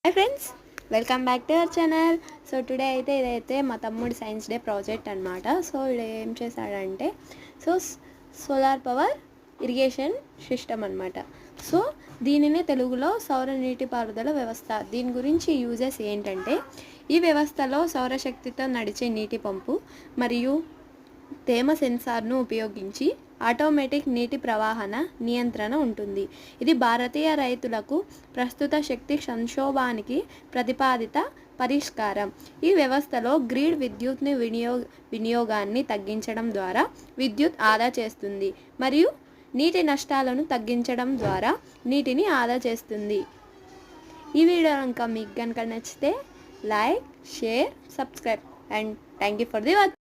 Hi friends, welcome back to our channel. So today అయితే ఇదైతే మా తమ్ముడి సైన్స్ డే ప్రాజెక్ట్ అనమాట. సో ఇది ఏం చేశాడంటే సోలార్ పవర్ ఇరిగేషన్ సిస్టమ్ అనమాట. సో దీనినే తెలుగులో సౌర నీటిపారుదల వ్యవస్థ. దీని గురించి యూజెస్ ఏంటంటే, ఈ వ్యవస్థలో సౌరశక్తితో నడిచే నీటి పంపు మరియు తేమ సెన్సార్ను ఉపయోగించి ఆటోమేటిక్ నీటి ప్రవాహన నియంత్రణ ఉంటుంది. ఇది భారతీయ రైతులకు ప్రస్తుత శక్తి సంక్షోభానికి ప్రతిపాదిత పరిష్కారం. ఈ వ్యవస్థలో గ్రిడ్ విద్యుత్ని వినియోగాన్ని తగ్గించడం ద్వారా విద్యుత్ ఆదా చేస్తుంది మరియు నీటి నష్టాలను తగ్గించడం ద్వారా నీటిని ఆదా చేస్తుంది. ఈ వీడియో కనుక మీకు కనుక నచ్చితే like, share, subscribe and thank you for the watch.